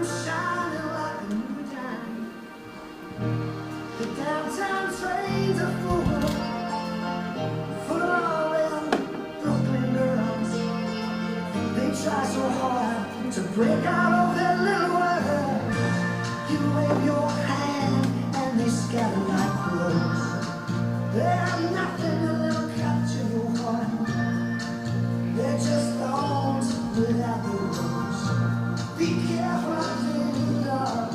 I'm shining like a new dime. The downtown trains are full of all them Brooklyn girls. They try so hard to break out of their little world. You wave your hand and they scatter like crows. They have nothing that will capture your heart. They're just thorns without the rose. Be careful out there in the dark.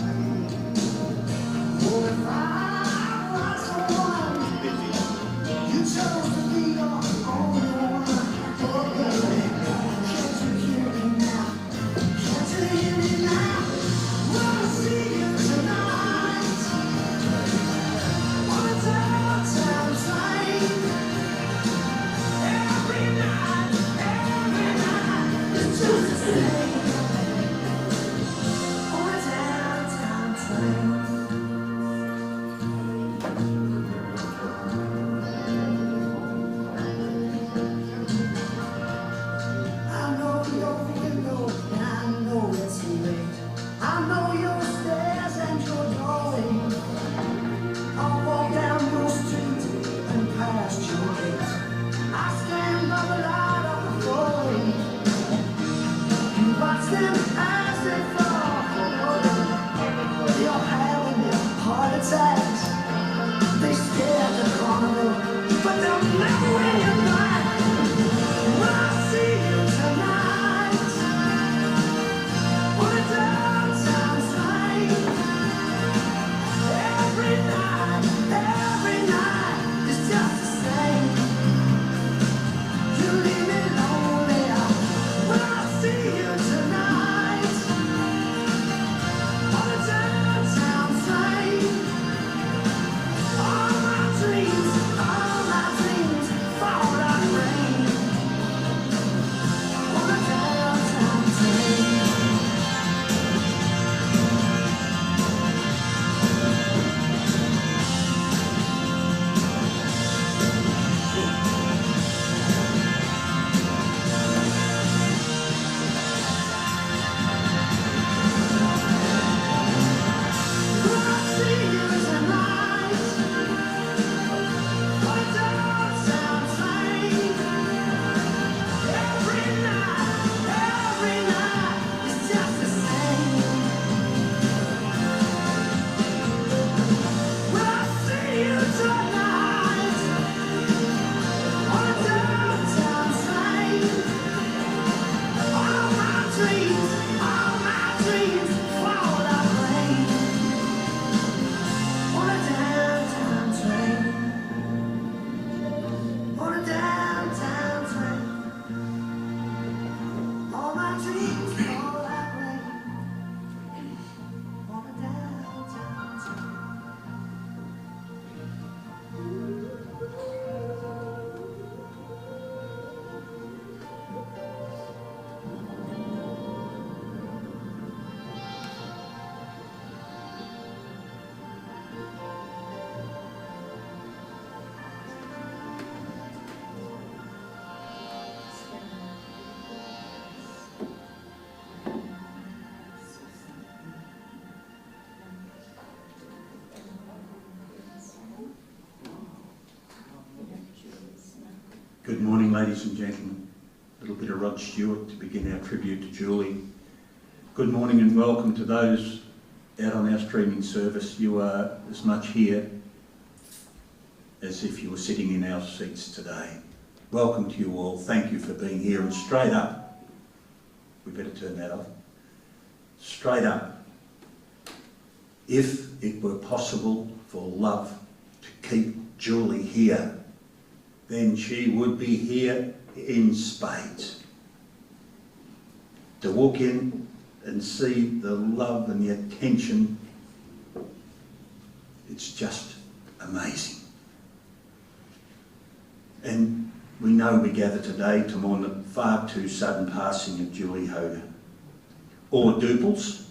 Oh, if I was the one, you chose to be your only one. Oh, baby, can't you hear me now? Can't you hear me now? Wanna see you tonight on a downtown train. Every night it's just the same. On a downtown train. I know your window and I know it's late. I know your stairs and your doorway. I'll walk down your street and past your gate. I stand by the light of the doorway. You watch them as they fall. They're having their heart attacks. They stare at the corner, but they'll never win your life. When I see you tonight on a downtown train. Every night is just the same. You leave me lonely when I see you tonight on a downtown train. All my dreams fall like rain on a downtown train. When I see you tonight on a downtown train. Every night is just the same. When I see you tonight on a downtown train. All my dreams fall like rain on a downtown train. On a downtown train. All my dreams fall like rain on a downtown train. Good morning, ladies and gentlemen. A little bit of Rod Stewart to begin our tribute to Julie. Good morning and welcome to those out on our streaming service. You are as much here as if you were sitting in our seats today. Welcome to you all. Thank you for being here. And straight up, we better turn that off. Straight up, if it were possible for love to keep Julie here, then she would be here in spades. To walk in and see the love and the attention, it's just amazing. And we know we gather today to mourn the far too sudden passing of Julie Hoger. Duples,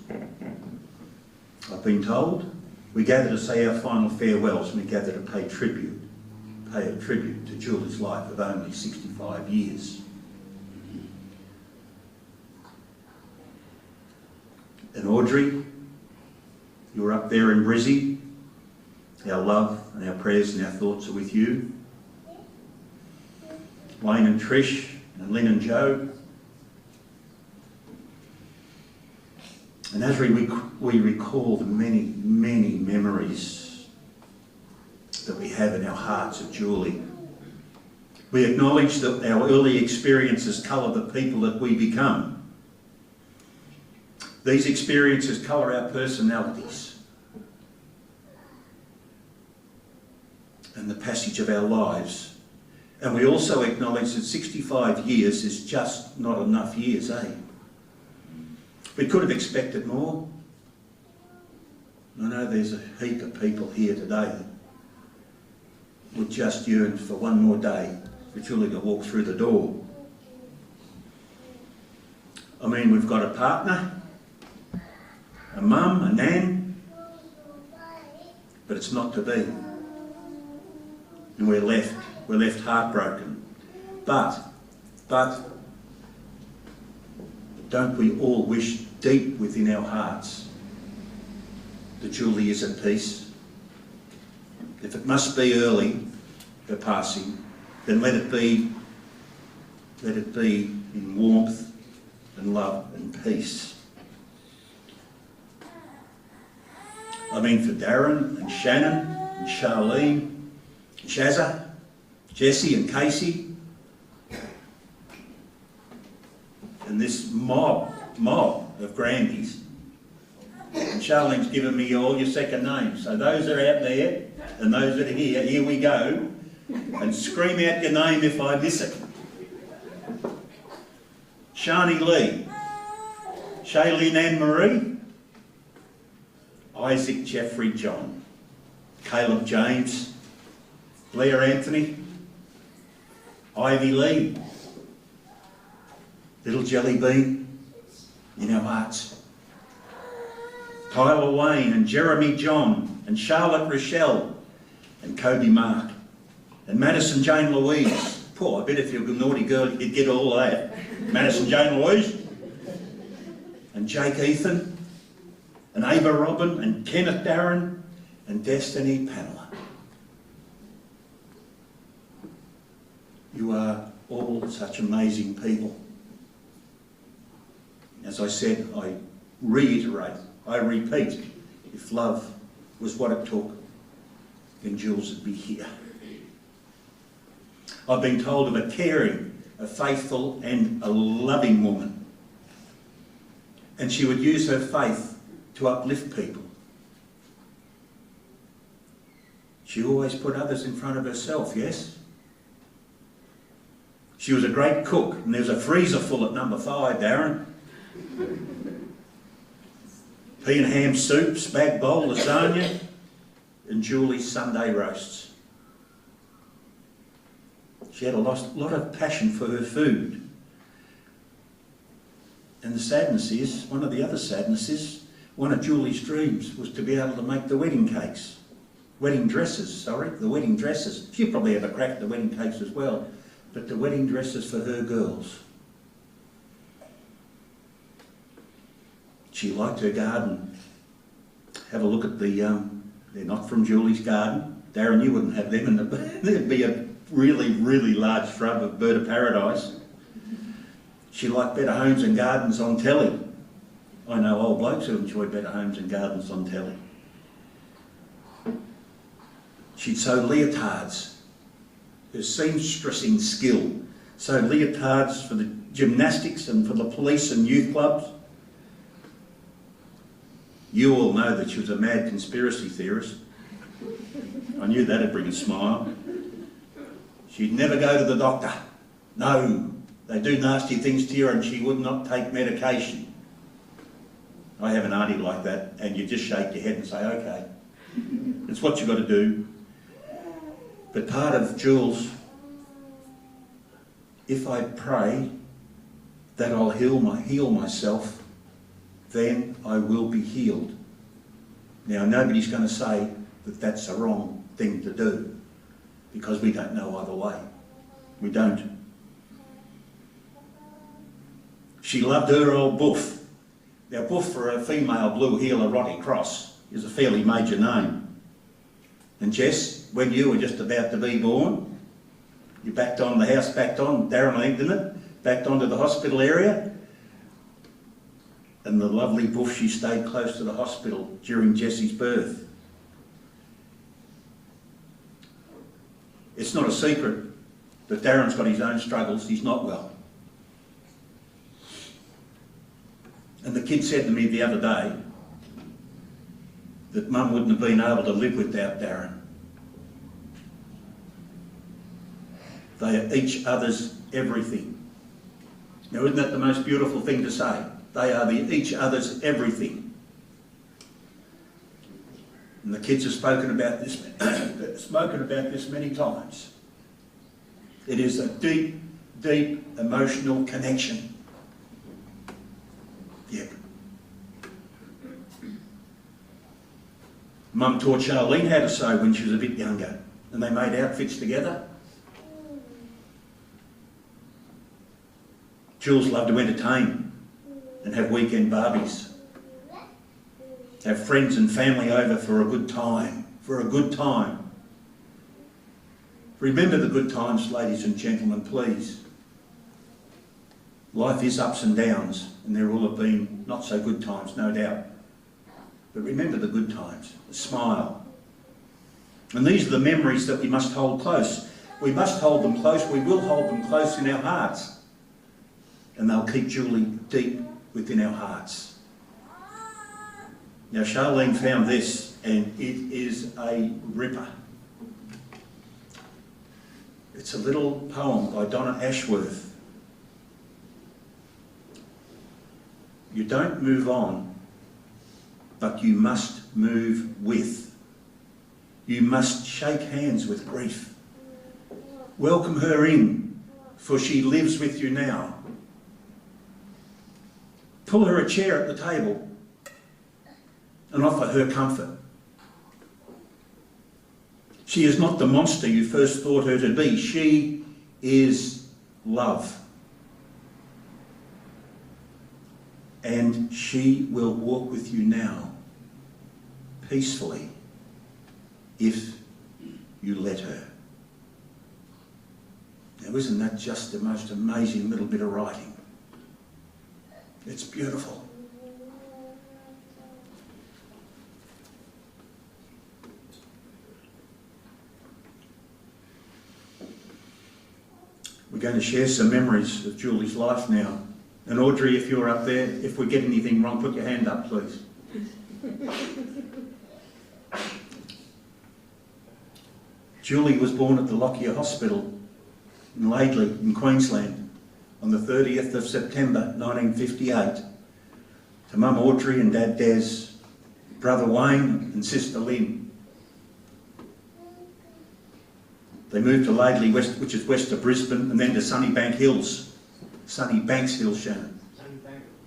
I've been told. We gather to say our final farewells, and we gather to pay a tribute to Julie's life of only 65 years. And Audrey, you were up there in Brizzy. Our love and our prayers and our thoughts are with you. Wayne and Trish and Lynn and Joe. And as we recall the many, many memories that we have in our hearts of Julie, we acknowledge that our early experiences colour the people that we become. These experiences colour our personalities and the passage of our lives. And we also acknowledge that 65 years is just not enough years, eh? We could have expected more. I know there's a heap of people here today that would just yearn for one more day for Julie to walk through the door. I mean, we've got a partner, a mum, a nan, but it's not to be. And we're left heartbroken. But don't we all wish deep within our hearts that Julie is at peace? If it must be early, her passing, then let it be in warmth and love and peace. I mean, for Darren and Shannon and Charlene and Shazza, Jessie and Casey, and this mob of grandies. And Charlene's given me all your second names. So those that are out there and those that are here we go. And scream out your name if I miss it. Shani Lee, Shailene Anne Marie, Isaac Jeffrey John, Caleb James, Blair Anthony, Ivy Lee, Little Jelly Bean in our hearts, Tyler Wayne and Jeremy John and Charlotte Rochelle and Kobe Mark and Madison Jane Louise. Poor, I bet if you're a naughty girl you'd get all of that. Madison Jane Louise and Jake Ethan and Ava Robin and Kenneth Darren and Destiny Pamela. You are all such amazing people. As I said, I reiterate, I repeat, if love was what it took, then Jules would be here. I've been told of a caring, a faithful and a loving woman. And she would use her faith to uplift people. She always put others in front of herself, yes? She was a great cook, and there's a freezer full at number 5, Darren. Pea and ham soup, spag bowl, lasagna, and Julie's Sunday roasts. She had a lot of passion for her food. And the sadness is, one of the other sadnesses, one of Julie's dreams was to be able to make the wedding cakes. Wedding dresses, the wedding dresses. She'd probably have a crack at the wedding cakes as well, but the wedding dresses for her girls. She liked her garden. Have a look at the, they're not from Julie's garden. Darren, you wouldn't have them, and there'd be a really, really large shrub of bird of paradise. She liked Better Homes and Gardens on telly. I know old blokes who enjoy Better Homes and Gardens on telly. She'd sew leotards. Her seamstressing skill. Sewed leotards for the gymnastics and for the police and youth clubs. You all know that she was a mad conspiracy theorist. I knew that'd bring a smile. She'd never go to the doctor. No, they do nasty things to you, and she would not take medication. I have an auntie like that, and you just shake your head and say, okay, it's what you've got to do. But part of Jules, if I pray that I'll heal myself, then I will be healed. Now, nobody's going to say that that's the wrong thing to do, because we don't know either way. We don't. She loved her old boof, Now, Boof for a female blue heel erotic cross is a fairly major name. And Jess, when you were just about to be born, you backed on, the house backed on, Darren lived in it, backed onto the hospital area, and the lovely Boof, she stayed close to the hospital during Jessie's birth. It's not a secret that Darren's got his own struggles, he's not well. And the kid said to me the other day that Mum wouldn't have been able to live without Darren. They are each other's everything. Now, isn't that the most beautiful thing to say? They are each other's everything. And the kids have spoken about this many times. It is a deep, deep emotional connection. Yep. Mum taught Charlene how to sew when she was a bit younger, and they made outfits together. Jules loved to entertain and have weekend barbies. Have friends and family over for a good time, Remember the good times, ladies and gentlemen, please. Life is ups and downs, and there will have been not so good times, no doubt. But remember the good times, the smile. And these are the memories that we must hold close. We must hold them close, we will hold them close in our hearts. And they'll keep Julie deep within our hearts. Now, Charlene found this, and it is a ripper. It's a little poem by Donna Ashworth. You don't move on, but you must move with. You must shake hands with grief. Welcome her in, for she lives with you now. Pull her a chair at the table and offer her comfort. She is not the monster you first thought her to be. She is love. And she will walk with you now, peacefully, if you let her. Now, isn't that just the most amazing little bit of writing? It's beautiful. We're going to share some memories of Julie's life now. And Audrey, if you're up there, if we get anything wrong, put your hand up, please. Julie was born at the Lockyer Hospital in Laidley in Queensland on the 30th of September 1958 to Mum Audrey and Dad Des, brother Wayne and sister Lynn. They moved to Laidley, which is west of Brisbane, and then to Sunnybank Hills. Sunnybanks Hills, Shannon.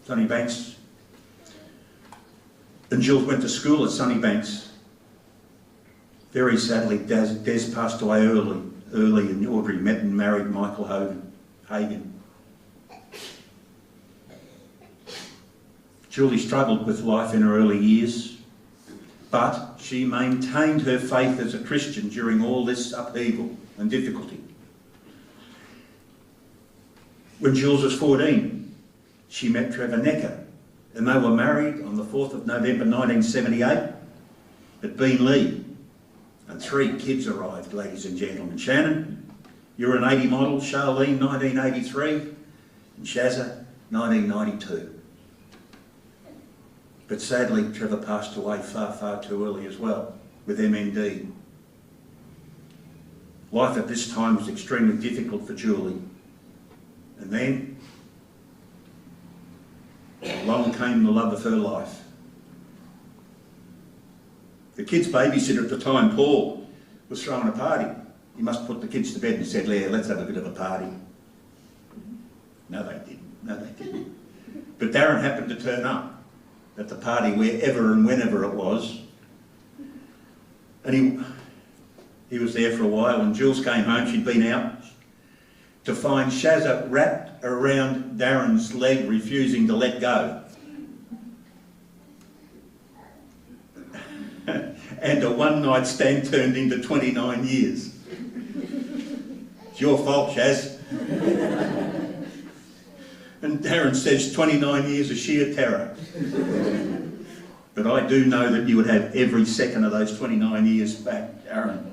Sunnybanks. And Jules went to school at Sunnybanks. Very sadly, Des passed away early, and Audrey met and married Michael Hagen. Julie struggled with life in her early years, but she maintained her faith as a Christian during all this upheaval and difficulty. When Jules was 14, she met Trevor Necker, and they were married on the 4th of November 1978 at Beenleigh. And 3 kids arrived, ladies and gentlemen. Shannon, you're an 80 model, Charlene, 1983, and Shazza, 1992. But sadly, Trevor passed away far, far too early as well, with MND. Life at this time was extremely difficult for Julie. And then, along came the love of her life. The kids' babysitter at the time, Paul, was throwing a party. He must put the kids to bed and said, let's have a bit of a party. No, they didn't. But Darren happened to turn up at the party wherever and whenever it was. And he was there for a while, and Jules came home. She'd been out to find Shazza wrapped around Darren's leg, refusing to let go. and a one-night stand turned into 29 years. It's your fault, Shaz. And Darren says 29 years of sheer terror. But I do know that you would have every second of those 29 years back, Darren.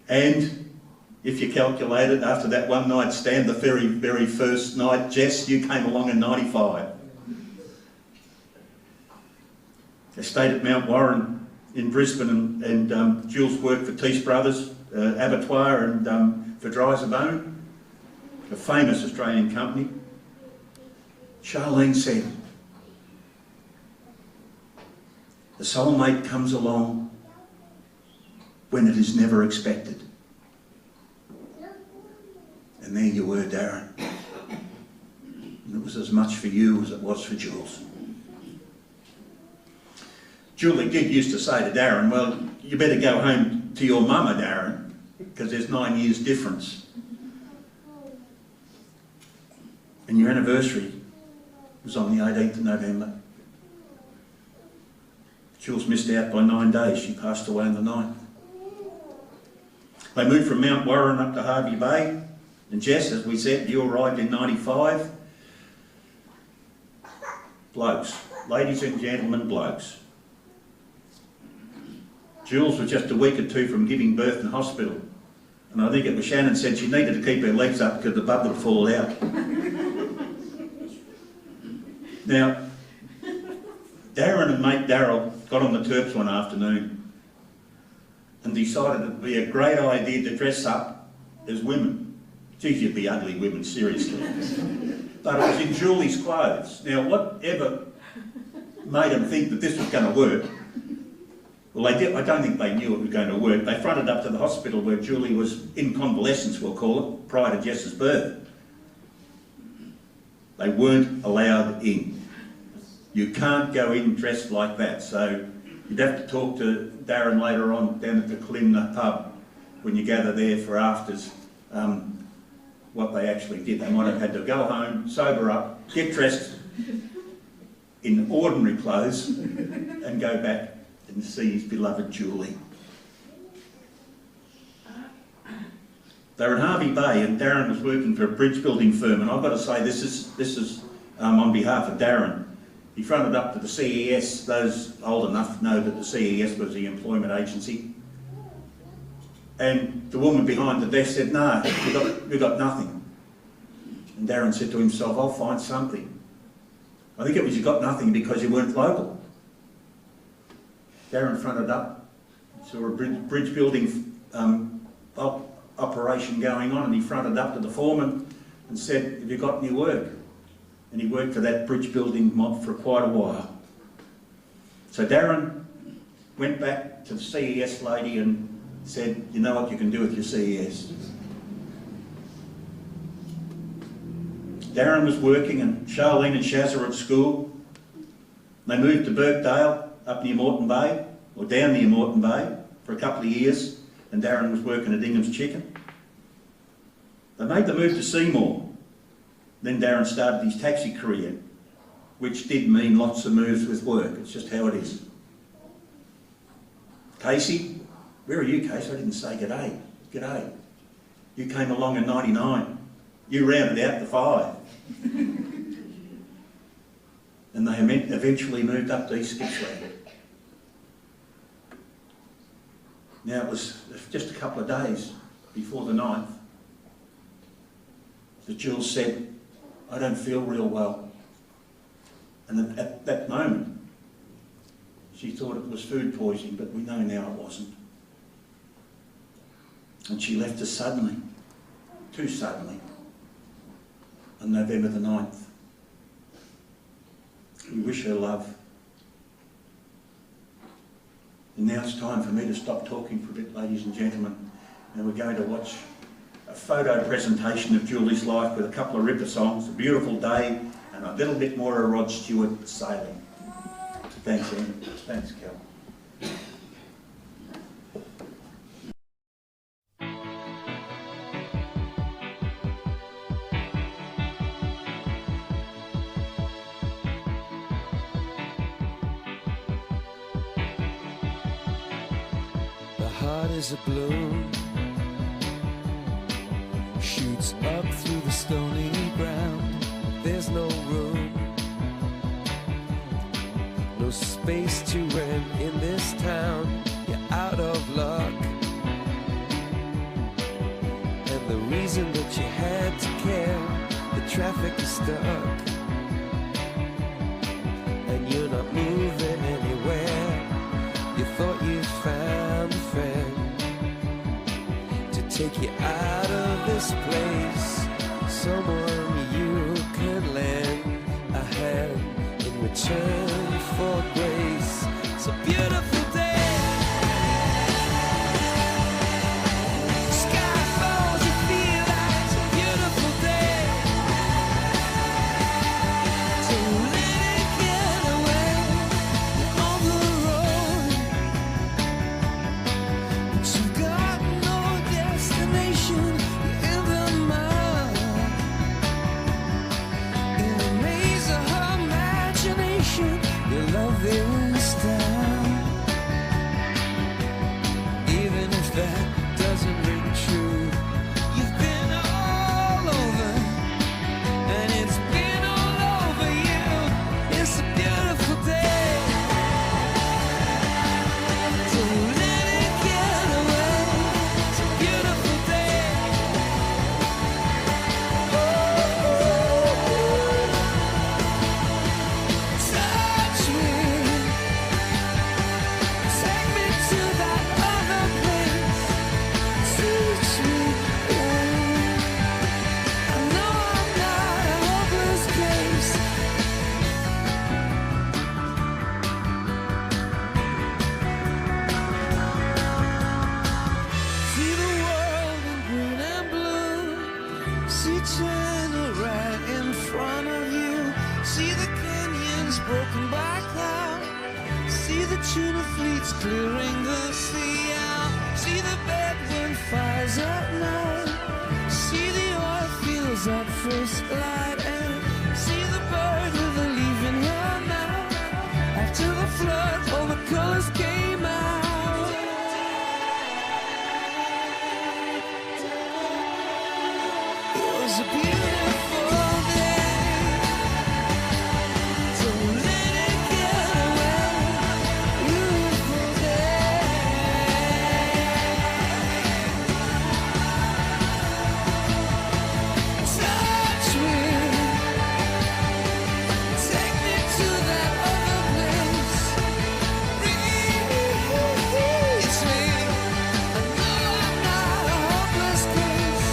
And if you calculate it, after that one night stand, the very, very first night, Jess, you came along in 95. I stayed at Mount Warren in Brisbane and Jules worked for Teese Brothers, Abattoir and for Dryers of Bone, a famous Australian company. Charlene said, the soulmate comes along when it is never expected. And there you were, Darren. And it was as much for you as it was for Jules. Julie did used to say to Darren, well, you better go home to your mama, Darren, because there's 9 years difference. And your anniversary was on the 18th of November. Jules missed out by 9 days. She passed away on the 9th. They moved from Mount Warren up to Hervey Bay. And Jess, as we said, you arrived in 95. Blokes. Ladies and gentlemen, blokes. Jules was just a week or two from giving birth in hospital. And I think it was Shannon said she needed to keep her legs up because the bub would fall out. Now, Darren and mate Darryl got on the Terps one afternoon and decided it would be a great idea to dress up as women. Geez, you'd be ugly women, seriously. But it was in Julie's clothes. Now, whatever made them think that this was going to work, well, they did. I don't think they knew it was going to work. They fronted up to the hospital where Julie was in convalescence, we'll call it, prior to Jess's birth. They weren't allowed in. You can't go in dressed like that. So you'd have to talk to Darren later on down at the Kalimna pub when you gather there for afters, what they actually did. They might have had to go home, sober up, get dressed in ordinary clothes and go back and see his beloved Julie. They were in Hervey Bay and Darren was working for a bridge building firm, and I've got to say this is on behalf of Darren. He fronted up to the CES. Those old enough know that the CES was the employment agency. And the woman behind the desk said, no, we've got nothing. And Darren said to himself, I'll find something. I think it was you got nothing because you weren't local. Darren fronted up, saw a bridge building operation going on, and he fronted up to the foreman and said, have you got any work? And he worked for that bridge building mob for quite a while. So Darren went back to the CES lady and said, you know what you can do with your CES. Darren was working and Charlene and Shaz were at school. They moved to Birkdale up near Moreton Bay, or down near Moreton Bay, for a couple of years, and Darren was working at Ingham's Chicken. They made the move to Seymour. Then Darren started his taxi career, which did mean lots of moves with work. It's just how it is. Casey, where are you, Casey? I didn't say g'day. G'day. You came along in 99. You rounded out the 5. And they eventually moved up to East Gippsland. Now it was just a couple of days before the 9th that Jules said, I don't feel real well. And at that moment, she thought it was food poisoning, but we know now it wasn't. And she left us suddenly, too suddenly, on November the 9th. We wish her love. And now it's time for me to stop talking for a bit, ladies and gentlemen, and we're going to watch a photo presentation of Julie's life with a couple of ripper songs, A Beautiful Day, and a little bit more of Rod Stewart sailing. Thanks, Ian. Thanks, Kel. heart is a balloon, shoots up through the stony ground. There's no room, no space to rent in this town. You're out of luck, and the reason that you had to care, the traffic is stuck, and you're not moving anywhere. You thought you found a friend to take you out of this place, someone you can lend a hand in return for grace. It's a beautiful day. Sky falls, you feel like it's a beautiful day. So let it get away on the road, but you've got no destination. You're in the mud, in the maze of her imagination. Your love is down, even if that doesn't ring true. You've been all over, and it's been all over you. It's a beautiful day, so let it get away. It's a beautiful day. Touch me, take me to that other place. Teach me, I know I'm not a hopeless case. See the world in green and blue. See China right in front of you. See the canyons broken by cloud. See the tuna fleets clearing the sea out. See the bedroom fires at night. See the oil fields at first light. And see the bird with a leaf in her mouth. After the flood, all the colors came out. It was a beautiful day, so let it get away. Beautiful day. Touch me, take me to that other place. Release me. I know I'm not a hopeless case.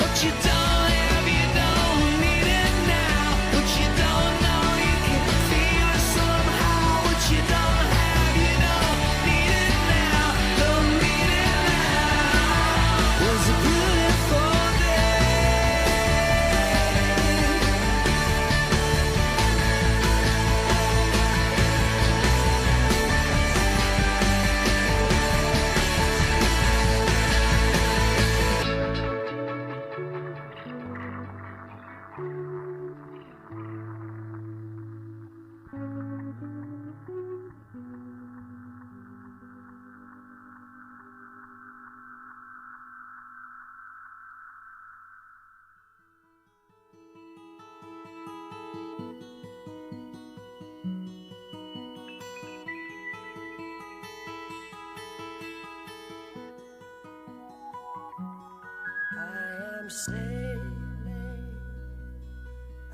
What you don't have, you don't need it now. What you don't know, you can feel it somehow. What you don't have, you don't need it now. Don't need it now. Was a beautiful day.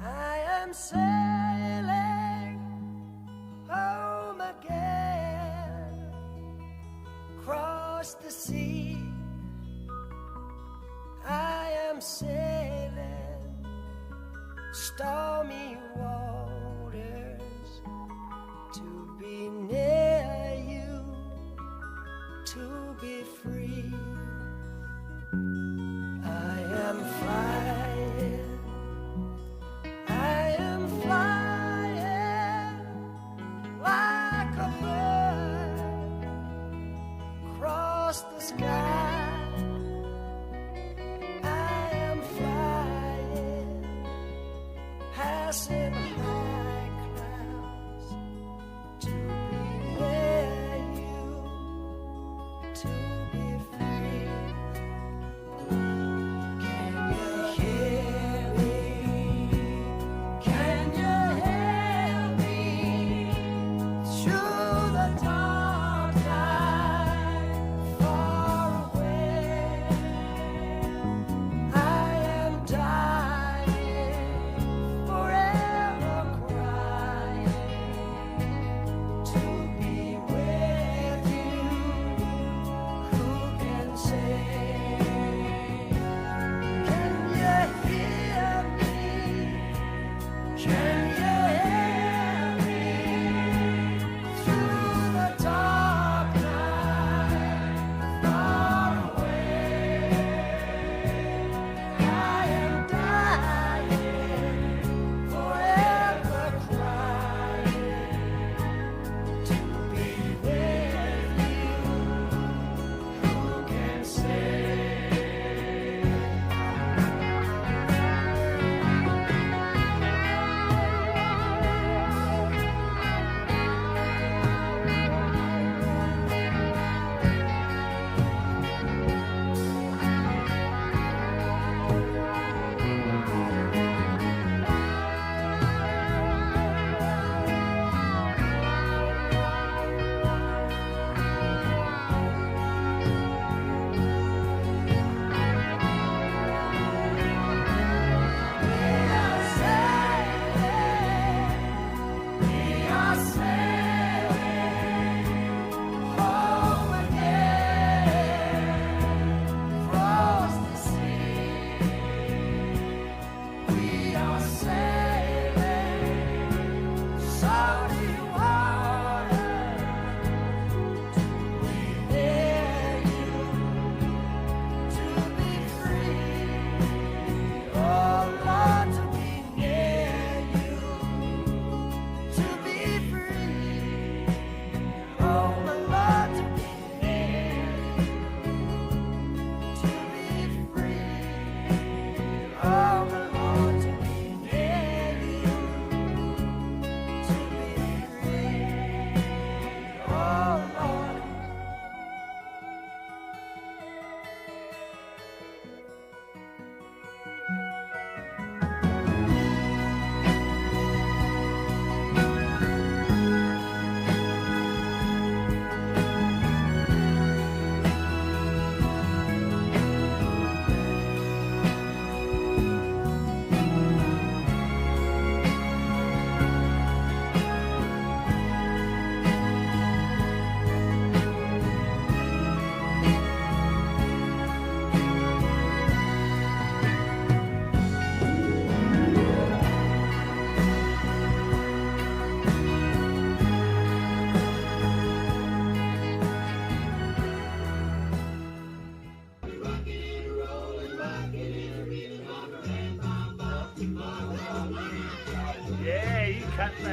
I am sailing home again, across the sea. I am sailing stormy waters to be near you, to be free. I am flying, I am flying like a bird across the sky. I am flying, passing high clouds to be near you, to be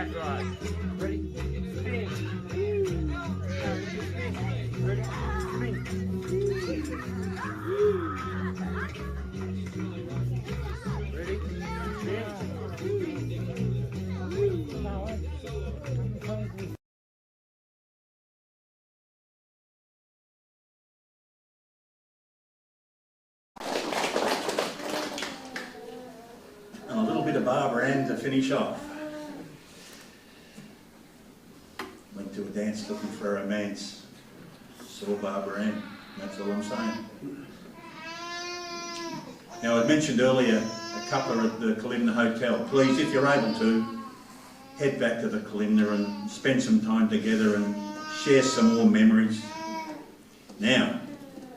back ride. Ready? Spin. Ready? Spin. Ready? Spin. And a little bit of Barbara Ann to finish off. Went to a dance looking for a romance. Saw Barbara Ann. That's all I'm saying. Now, I mentioned earlier a couple at the Kalimna Hotel. Please, if you're able to, head back to the Kalimna and spend some time together and share some more memories. Now,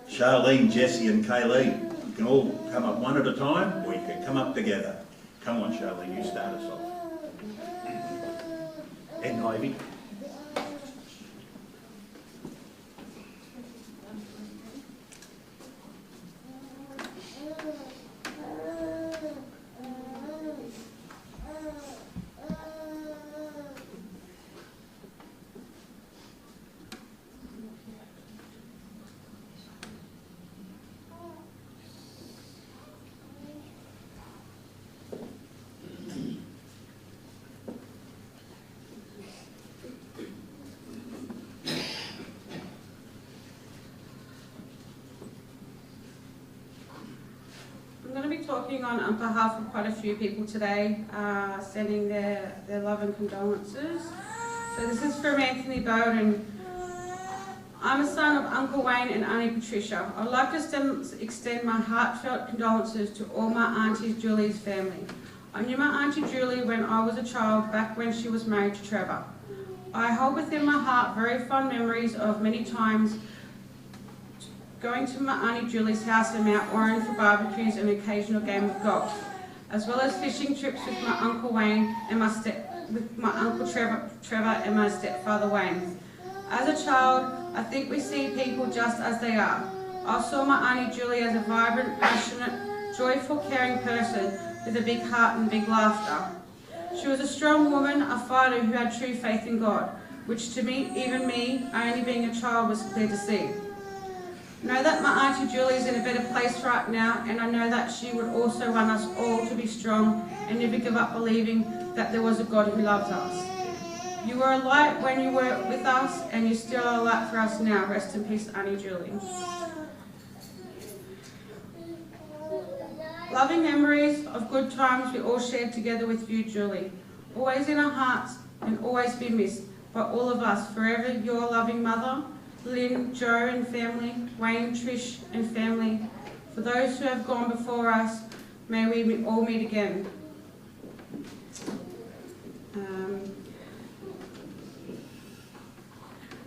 Charlene, Jessie and Kayleen, you can all come up one at a time, or you can come up together. Come on, Charlene, you start us off. And Ivy. I'm going to be talking on behalf of quite a few people today, sending their love and condolences. So this is from Anthony Bowden. I'm a son of Uncle Wayne and Auntie Patricia. I'd like to extend my heartfelt condolences to all my Auntie Julie's family. I knew my Auntie Julie when I was a child, back when she was married to Trevor. I hold within my heart very fond memories of many times going to my Auntie Julie's house in Mount Warren for barbecues and an occasional game of golf, as well as fishing trips with my Uncle Wayne and my Uncle Trevor and my stepfather Wayne. As a child, I think we see people just as they are. I saw my Auntie Julie as a vibrant, passionate, joyful, caring person with a big heart and big laughter. She was a strong woman, a fighter who had true faith in God, which to me, even me, only being a child, was clear to see. Know that my Auntie Julie is in a better place right now, and I know that she would also want us all to be strong and never give up believing that there was a God who loves us. You were a light when you were with us, and you still are a light for us now. Rest in peace, Auntie Julie. Loving memories of good times we all shared together with you, Julie. Always in our hearts and always be missed by all of us. Forever your loving mother, Lynn, Joe and family, Wayne, Trish and family. For those who have gone before us, may we all meet again.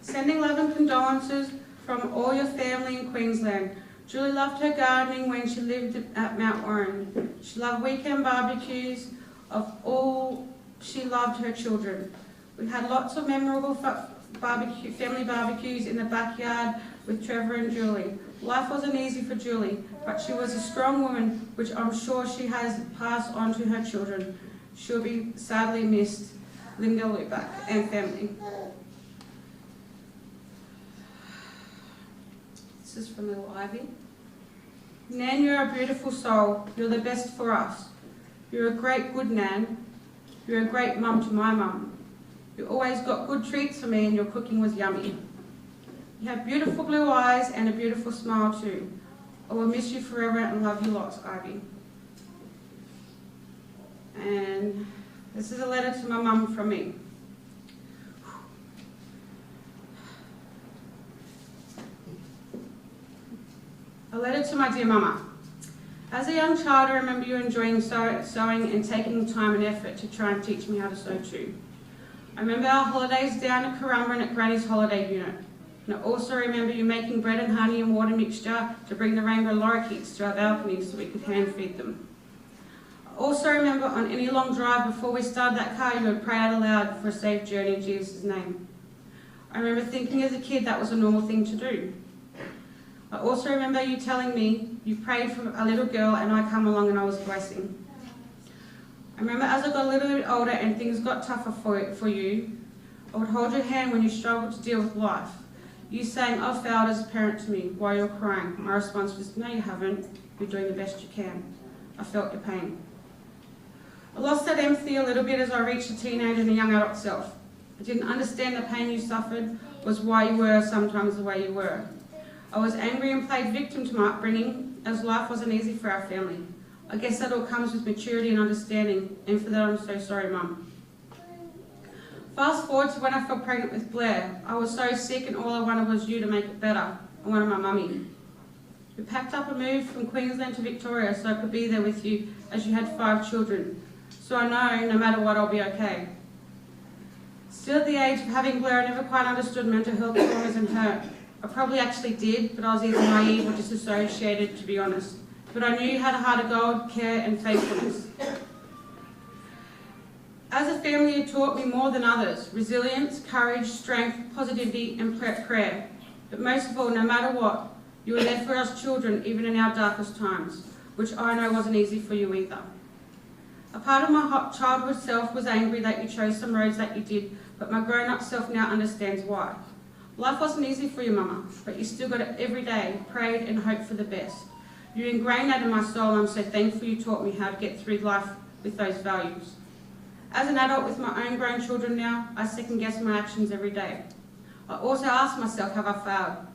Sending love and condolences from all your family in Queensland. Julie loved her gardening when she lived at Mount Warren. She loved weekend barbecues. Of all, she loved her children. We had lots of memorable family barbecues in the backyard with Trevor and Julie. Life wasn't easy for Julie, but she was a strong woman, which I'm sure she has passed on to her children. She'll be sadly missed. Linda Luback and family. This is from little Ivy. Nan, you're a beautiful soul. You're the best for us. You're a great good Nan. You're a great mum to my mum. You always got good treats for me and your cooking was yummy. You have beautiful blue eyes and a beautiful smile too. I will miss you forever and love you lots, Ivy. And this is a letter to my mum from me. A letter to my dear mama. As a young child, I remember you enjoying sewing and taking time and effort to try and teach me how to sew too. I remember our holidays down at Currumbin at Granny's holiday unit. And I also remember you making bread and honey and water mixture to bring the rainbow lorikeets to our balcony so we could hand feed them. I also remember on any long drive before we started that car, you would pray out aloud for a safe journey in Jesus' name. I remember thinking as a kid that was a normal thing to do. I also remember you telling me you prayed for a little girl and I come along and I was blessing. I And remember, as I got a little bit older and things got tougher for you, I would hold your hand when you struggled to deal with life. You saying, "I've failed as a parent" to me while you're crying. My response was, "No, you haven't. You're doing the best you can." I felt your pain. I lost that empathy a little bit as I reached a teenage and a young adult self. I didn't understand the pain you suffered was why you were sometimes the way you were. I was angry and played victim to my upbringing, as life wasn't easy for our family. I guess that all comes with maturity and understanding, and for that I'm so sorry, Mum. Fast forward to when I fell pregnant with Blair. I was so sick and all I wanted was you to make it better. I wanted my mummy. We packed up and moved from Queensland to Victoria so I could be there with you as you had 5 children. So I know no matter what I'll be okay. Still at the age of having Blair, I never quite understood mental health traumas and hurt. I probably actually did, but I was either naive or disassociated, to be honest. But I knew you had a heart of gold, care and faithfulness. As a family, you taught me more than others: resilience, courage, strength, positivity and prayer. But most of all, no matter what, you were there for us children, even in our darkest times, which I know wasn't easy for you either. A part of my childhood self was angry that you chose some roads that you did, but my grown-up self now understands why. Life wasn't easy for you, Mama, but you still got it every day, prayed and hoped for the best. You ingrained that in my soul, and I'm so thankful you taught me how to get through life with those values. As an adult with my own grown children now, I second-guess my actions every day. I also ask myself, have I failed?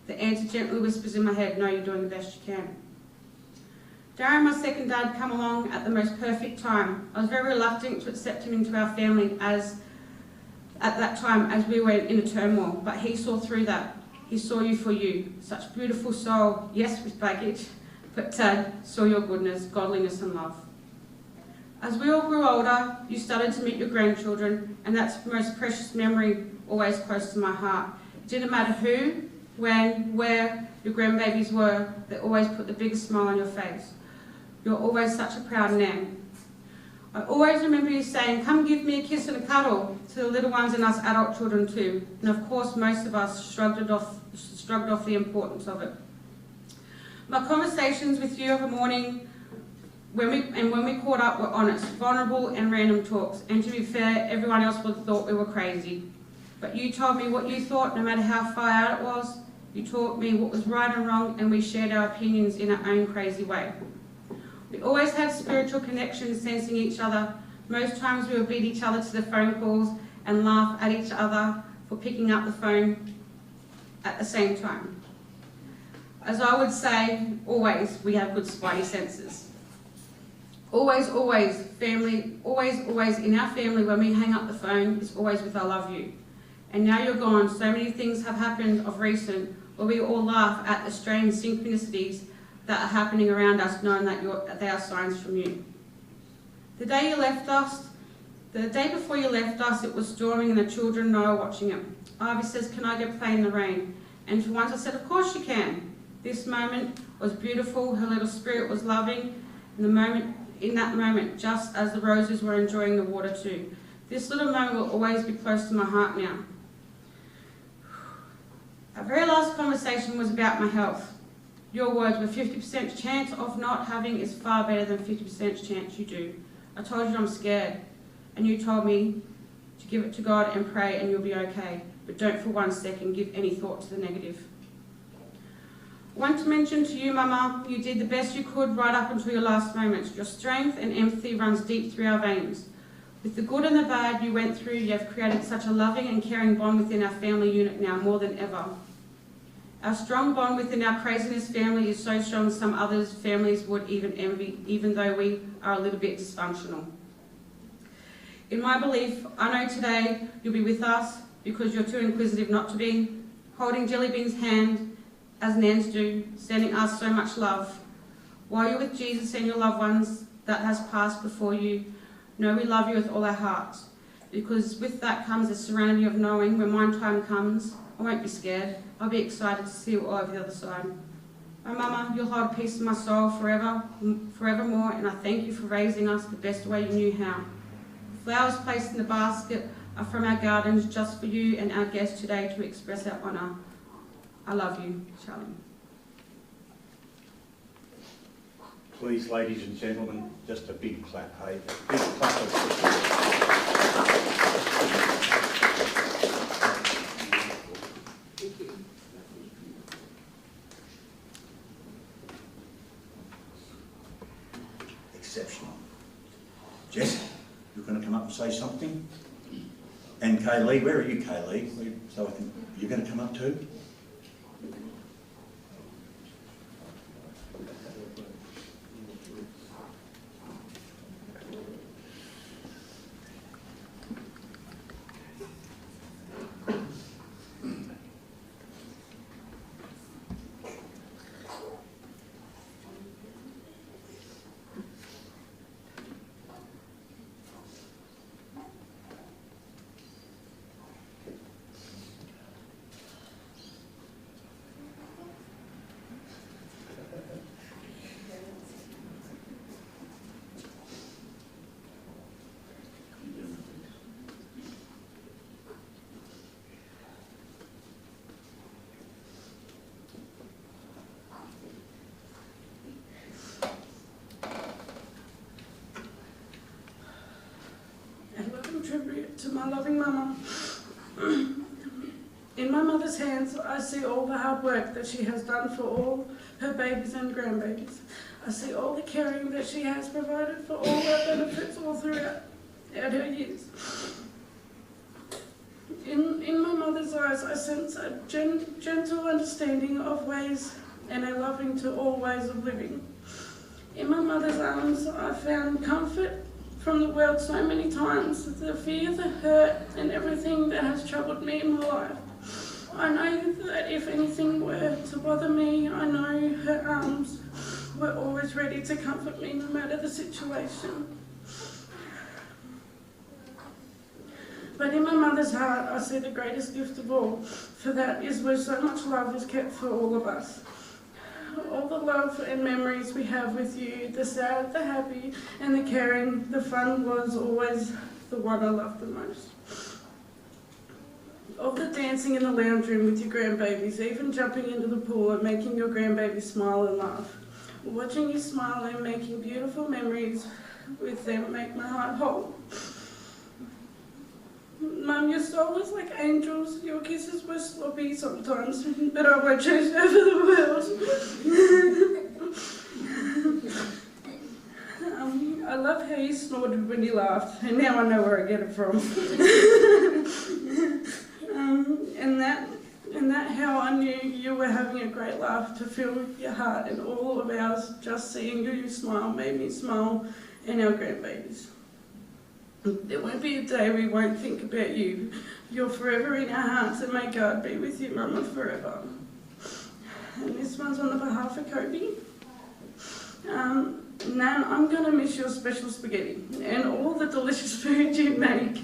The answer gently whispers in my head, no, you're doing the best you can. Darren, my second dad, came along at the most perfect time. I was very reluctant to accept him into our family at that time as we were in a turmoil, but he saw through that. He saw you for you. Such beautiful soul, yes, with baggage, but Dad saw your goodness, godliness and love. As we all grew older, you started to meet your grandchildren, and that's the most precious memory, always close to my heart. It didn't matter who, when, where your grandbabies were, they always put the biggest smile on your face. You're always such a proud nan. I always remember you saying, "Come give me a kiss and a cuddle," to the little ones and us adult children too. And of course, most of us shrugged off the importance of it. My conversations with you every morning when we caught up were honest, vulnerable and random talks. And to be fair, everyone else would have thought we were crazy. But you told me what you thought, no matter how far out it was. You taught me what was right and wrong, and we shared our opinions in our own crazy way. We always had spiritual connections, sensing each other. Most times we would beat each other to the phone calls and laugh at each other for picking up the phone at the same time. As I would say, always, we have good spidey senses. Always, always, family, always in our family, when we hang up the phone, it's always with "I love you." And now you're gone, so many things have happened of recent where we all laugh at the strange synchronicities that are happening around us, knowing that they are signs from you. The day before you left us, it was storming and the children and I were watching it. Ivy says, "Can I go play in the rain?" And for once I said, "Of course you can." This moment was beautiful, her little spirit was loving, in that moment, just as the roses were enjoying the water too. This little moment will always be close to my heart now. Our very last conversation was about my health. Your words were 50% chance of not having is far better than 50% chance you do. I told you I'm scared, and you told me to give it to God and pray and you'll be okay, but don't for 1 second give any thought to the negative. I want to mention to you, Mama, you did the best you could right up until your last moments. Your strength and empathy runs deep through our veins. With the good and the bad you went through, you have created such a loving and caring bond within our family unit now, more than ever. Our strong bond within our craziness family is so strong some others' families would even envy, even though we are a little bit dysfunctional. In my belief, I know today you'll be with us because you're too inquisitive not to be, holding Jellybean's hand as nans do, sending us so much love. While you're with Jesus and your loved ones that has passed before you, know we love you with all our hearts, because with that comes the serenity of knowing when my time comes, I won't be scared. I'll be excited to see you all over the other side. My Mama, you'll hold a piece of my soul forevermore, and I thank you for raising us the best way you knew how. The flowers placed in the basket are from our gardens just for you and our guests today to express our honour. I love you, Charlie. please, ladies and gentlemen, just a big clap, hey? Big clap of support. Exceptional. Jess, you're going to come up and say something? And Kaylee, where are you, Kaylee? So I think you're going to come up too? Tribute to my loving mama. In my mother's hands, I see all the hard work that she has done for all her babies and grandbabies. I see all the caring that she has provided for all our benefits all throughout her years. In my mother's eyes, I sense a gentle understanding of ways and a loving to all ways of living. In my mother's arms, I found comfort from the world so many times, the fear, the hurt, and everything that has troubled me in my life. I know that if anything were to bother me, I know her arms were always ready to comfort me no matter the situation. But in my mother's heart, I see the greatest gift of all, for that is where so much love is kept for all of us. All the love and memories we have with you, the sad, the happy, and the caring, the fun was always the one I loved the most. All the dancing in the lounge room with your grandbabies, even jumping into the pool and making your grandbaby smile and laugh. Watching you smile and making beautiful memories with them make my heart whole. Mum, your soul is like angels. Your kisses were sloppy sometimes, but I won't choose over the world. I love how you snorted when you laughed, and now I know where I get it from. and that how I knew you were having a great laugh to fill your heart, and all of ours. Just seeing you smile made me smile, and our grandbabies. There won't be a day we won't think about you. You're forever in our hearts, and may God be with you, Mama, forever. And this one's on the behalf of Kobe. Nan, I'm going to miss your special spaghetti and all the delicious food you make.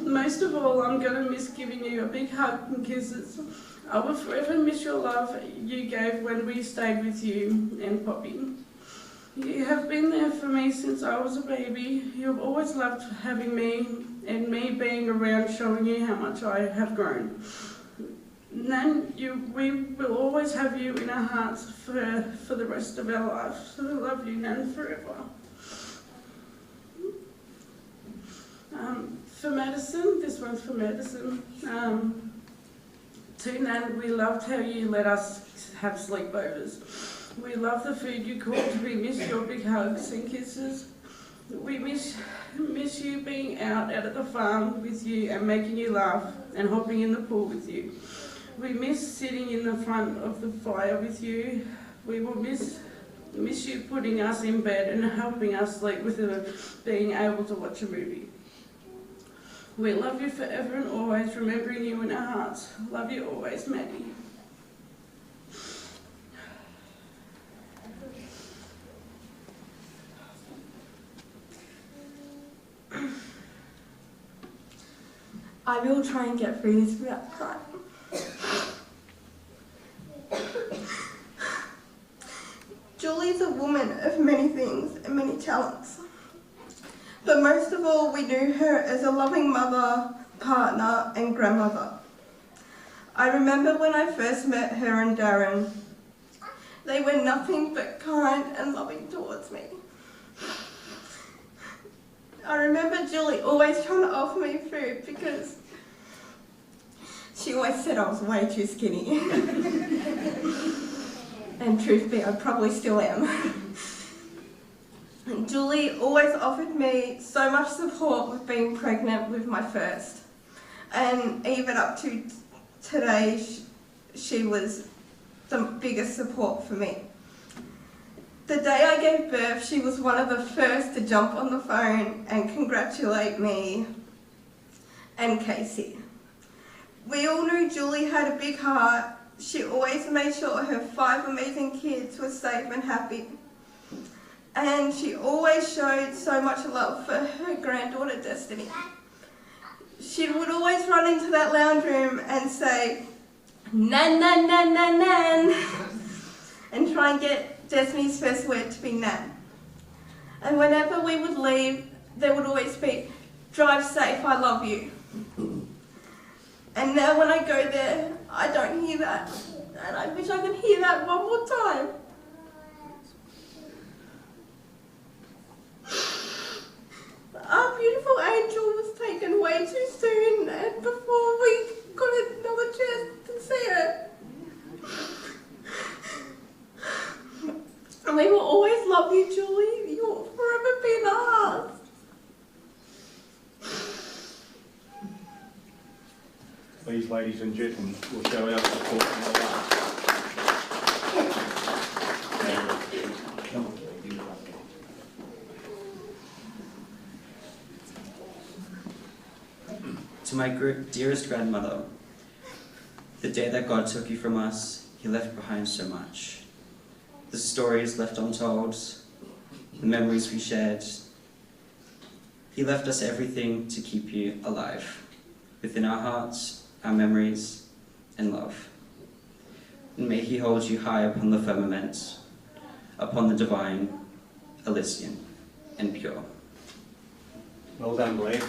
Most of all, I'm going to miss giving you a big hug and kisses. I will forever miss your love you gave when we stayed with you and Poppy. You have been there for me since I was a baby. You've always loved having me and me being around, showing you how much I have grown. Nan, we will always have you in our hearts for the rest of our lives. So I love you, Nan, forever. For Madison, this one's for Madison. To Nan, we loved how you let us have sleepovers. We love the food you cooked. We miss your big hugs and kisses. We miss you being out at the farm with you and making you laugh and hopping in the pool with you. We miss sitting in the front of the fire with you. We will miss you putting us in bed and helping us sleep with being able to watch a movie. We love you forever and always, remembering you in our hearts. Love you always, Maddie. I will try and get through this without crying. Julie's a woman of many things and many talents. But most of all, we knew her as a loving mother, partner and grandmother. I remember when I first met her and Darren, They were nothing but kind and loving towards me. I remember Julie always trying to offer me food because she always said I was way too skinny. And truth be, I probably still am. And Julie always offered me so much support with being pregnant with my first. And even up to today, she was the biggest support for me. The day I gave birth, she was one of the first to jump on the phone and congratulate me and Casey. We all knew Julie had a big heart. She always made sure her 5 amazing kids were safe and happy. And she always showed so much love for her granddaughter Destiny. She would always run into that lounge room and say, "Nan, nan, nan, nan, nan," and try and get Destiny's first word to be nan. And whenever we would leave, there would always be, "Drive safe, I love you." And now when I go there, I don't hear that. And I wish I could hear that one more time. Our beautiful angel was taken way too soon, and before we got another chance to see her. And we will always love you, Julie. You will forever be in our hearts. Please, ladies and gentlemen, we'll show our support from the last. To my dearest grandmother, the day that God took you from us, He left behind so much. The stories left untold, the memories we shared. He left us everything to keep you alive, within our hearts, our memories, and love. And may He hold you high upon the firmament, upon the divine, Elysian, and pure. Well done, Blair.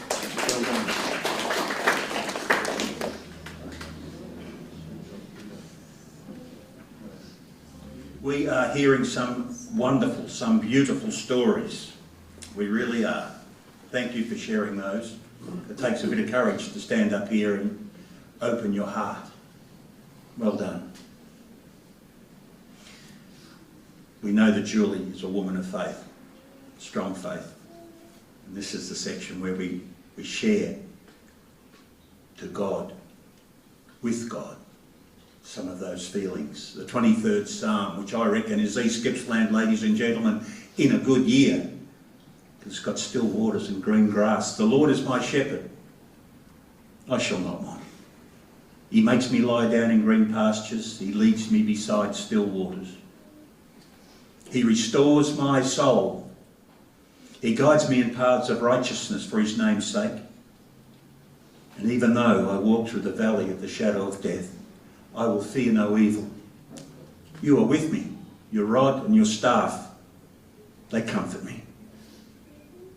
Well done. We are hearing some wonderful, some beautiful stories. We really are. Thank you for sharing those. It takes a bit of courage to stand up here and open your heart. Well done. We know that Julie is a woman of faith, strong faith. And this is the section where we share to God, with God, some of those feelings. The 23rd Psalm, which I reckon is East Gippsland, ladies and gentlemen, in a good year. It's got still waters and green grass. The Lord is my shepherd. I shall not want. He makes me lie down in green pastures. He leads me beside still waters. He restores my soul. He guides me in paths of righteousness for His name's sake. And even though I walk through the valley of the shadow of death, I will fear no evil. You are with me. Your rod and your staff, they comfort me.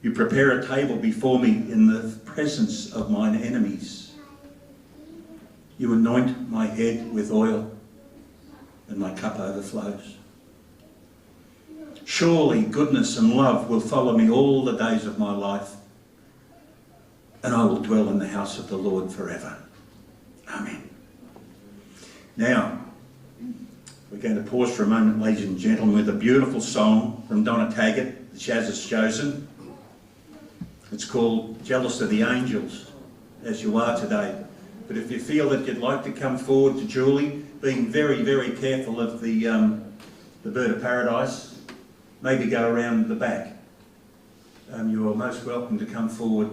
You prepare a table before me in the presence of mine enemies. You anoint my head with oil, and my cup overflows. Surely goodness and love will follow me all the days of my life, and I will dwell in the house of the Lord forever. Amen. Now, we're going to pause for a moment, ladies and gentlemen, with a beautiful song from Donna Taggart that Shaz has chosen. It's called Jealous of the Angels, as you are today. But if you feel that you'd like to come forward to Julie, being very, very careful of the bird of paradise, maybe go around the back. You are most welcome to come forward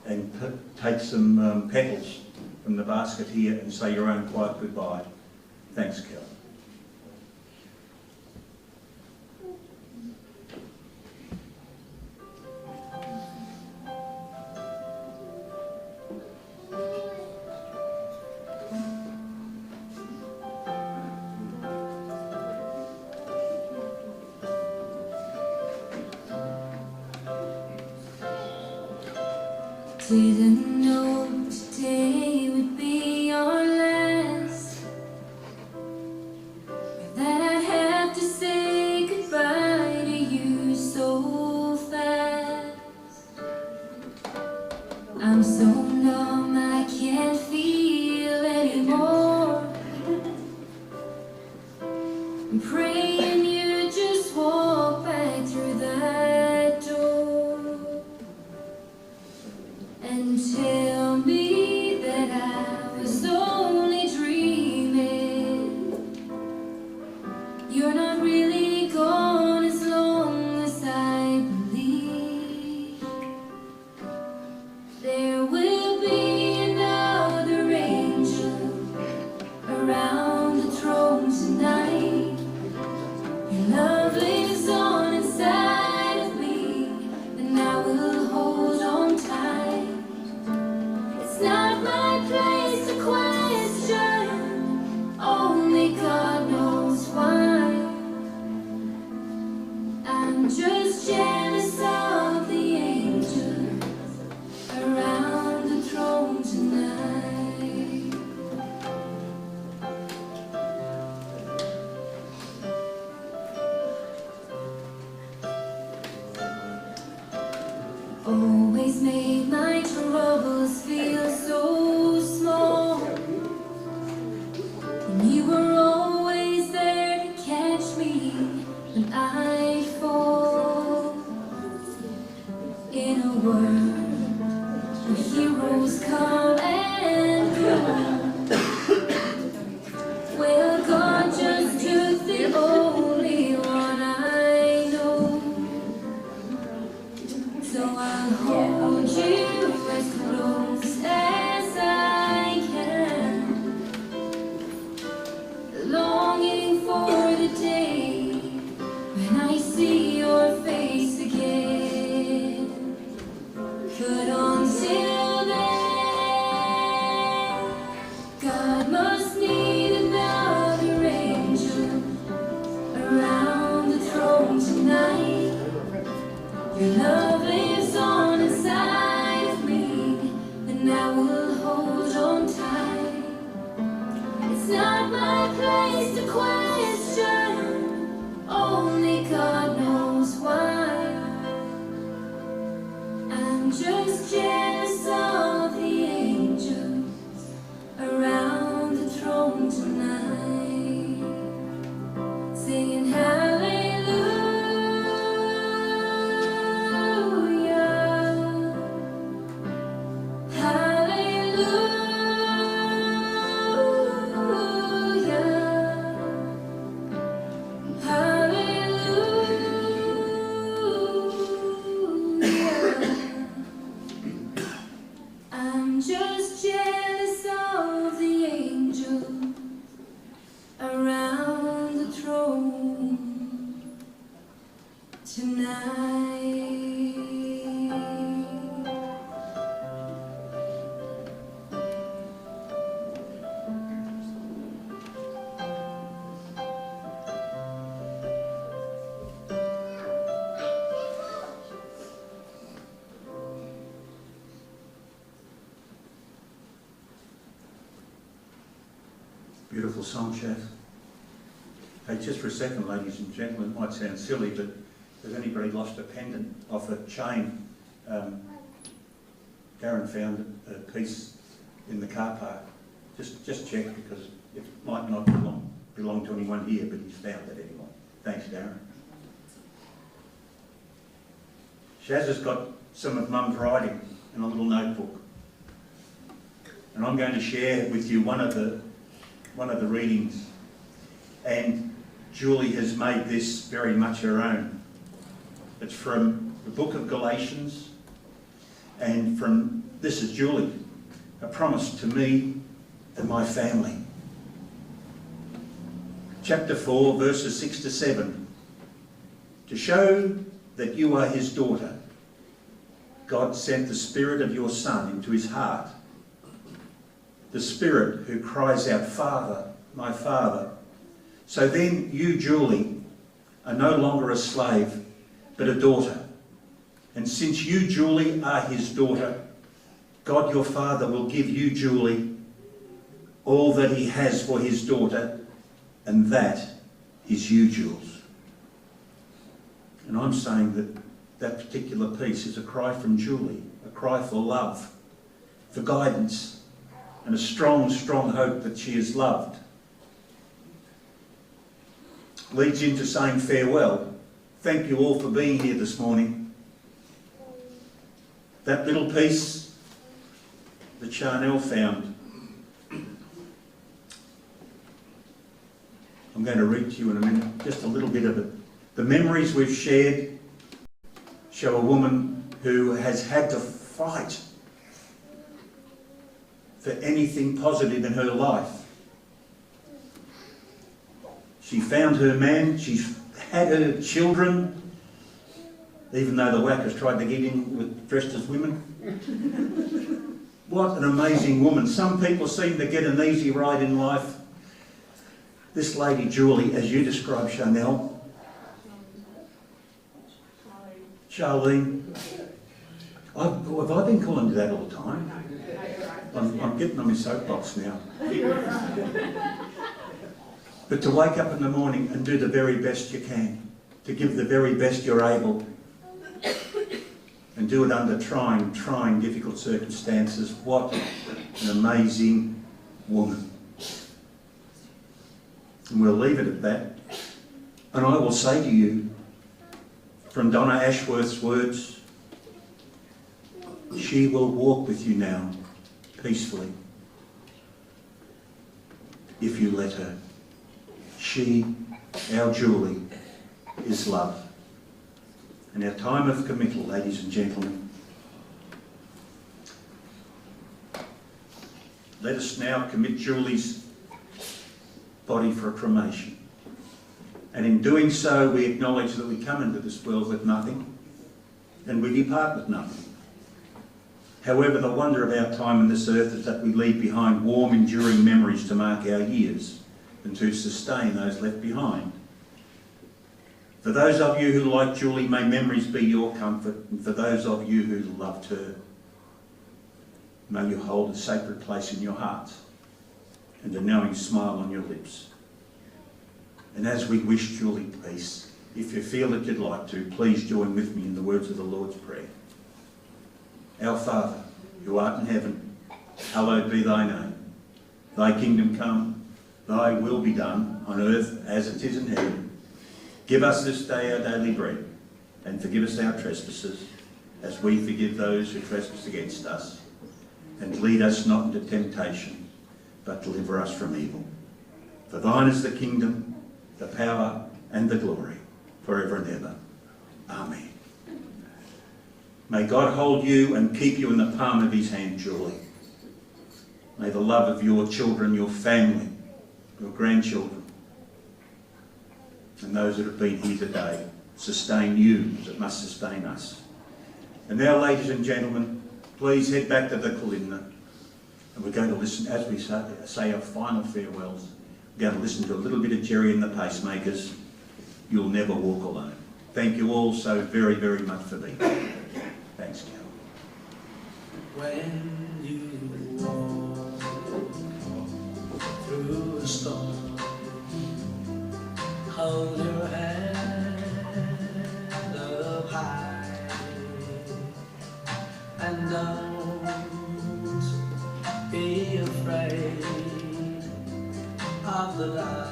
and take some petals from the basket here and say your own quiet goodbye. Thanks, Kel. Didn't know today would be your last, or that I'd have always made my troubles feel so small. And you were always there to catch me when I fall. In a world where heroes come and go, well, God just took the only one I know. So I'll hold you as close as I can, longing for the day when I see your face again. But until then, God must need another angel around the throne tonight. Your love lives on inside of me, and I will hold on tight. It's not my place to question, only God knows why. I'm just jealous of the angels around the throne tonight, singing hallelujah, hallelujah, hallelujah. I'm just jealous of the angels around the throne tonight. Beautiful song, Chad. Hey, just for a second, ladies and gentlemen, it might sound silly, but has anybody lost a pendant off a chain? Darren found a piece in the car park. Just check, because it might not belong to anyone here, but he's found it anyway. Thanks, Darren. Shaz has got some of Mum's writing in a little notebook, and I'm going to share with you one of the readings, and Julie has made this very much her own. It's from the book of Galatians, and this is Julie, a promise to me and my family. Chapter 4, verses 6 to 7. To show that you are his daughter, God sent the Spirit of your Son into his heart, the Spirit who cries out, Father, my Father. So then you, Julie, are no longer a slave, but a daughter. And since you, Julie, are his daughter, God your Father will give you, Julie, all that he has for his daughter, and that is you, Jules. And I'm saying that that particular piece is a cry from Julie, a cry for love, for guidance, and a strong, strong hope that she is loved. Leads into saying farewell. Thank you all for being here this morning. That little piece that Charnel found, I'm going to read to you in a minute, just a little bit of it. The memories we've shared show a woman who has had to fight for anything positive in her life. She found her man, she's had her children, even though the whackers tried to get in dressed as women. What an amazing woman. Some people seem to get an easy ride in life. This lady, Julie, as you described, Chanel, Charlene, have I been calling you that all the time? I'm getting on my soapbox now. But to wake up in the morning and do the very best you can, to give the very best you're able, and do it under trying, difficult circumstances. What an amazing woman. And we'll leave it at that. And I will say to you, from Donna Ashworth's words, she will walk with you now, peacefully, if you let her. She, our Julie, is love. And our time of committal, ladies and gentlemen, let us now commit Julie's body for cremation. And in doing so, we acknowledge that we come into this world with nothing, and we depart with nothing. However, the wonder of our time on this earth is that we leave behind warm, enduring memories to mark our years and to sustain those left behind. For those of you who, like Julie, may memories be your comfort, and for those of you who loved her, may you hold a sacred place in your hearts and a knowing smile on your lips. And as we wish Julie peace, if you feel that you'd like to, please join with me in the words of the Lord's Prayer. Our Father, who art in heaven, hallowed be thy name. Thy kingdom come, thy will be done on earth as it is in heaven. Give us this day our daily bread, and forgive us our trespasses, as we forgive those who trespass against us. And lead us not into temptation, but deliver us from evil. For thine is the kingdom, the power, and the glory, forever and ever. Amen. May God hold you and keep you in the palm of his hand, Julie. May the love of your children, your family, your grandchildren, and those that have been here today sustain you as it must sustain us. And now, ladies and gentlemen, please head back to the Kalimna, and we're going to listen, as we say our final farewells, we're going to listen to a little bit of Jerry and the Pacemakers, You'll Never Walk Alone. Thank you all so very, very much for being here. Thanks, Cal. When you walk through a storm, hold your head up high and don't be afraid of the dark.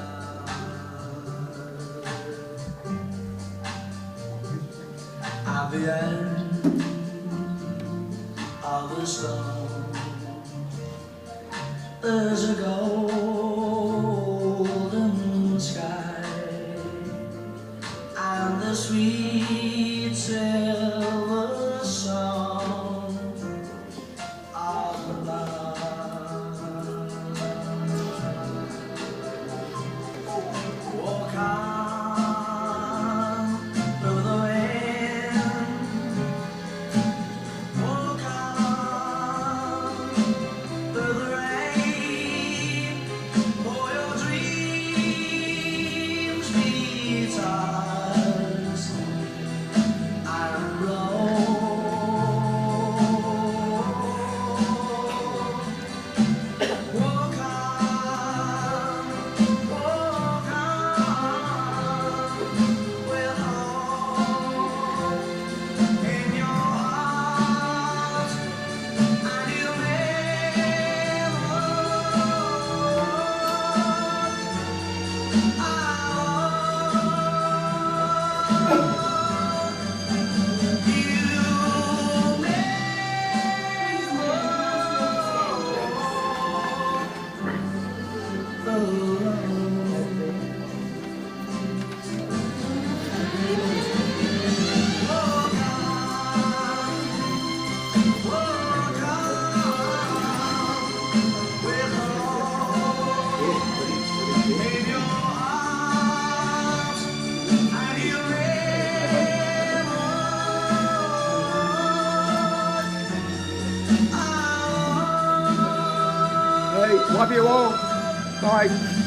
At the end of the storm, there's a golden sky and the sweet silver song of love. Walk on through the wind, walk on through the rain, for your dreams be tossed and roll. Walk on with hope in your heart, and you'll never Hey, love you all. Bye.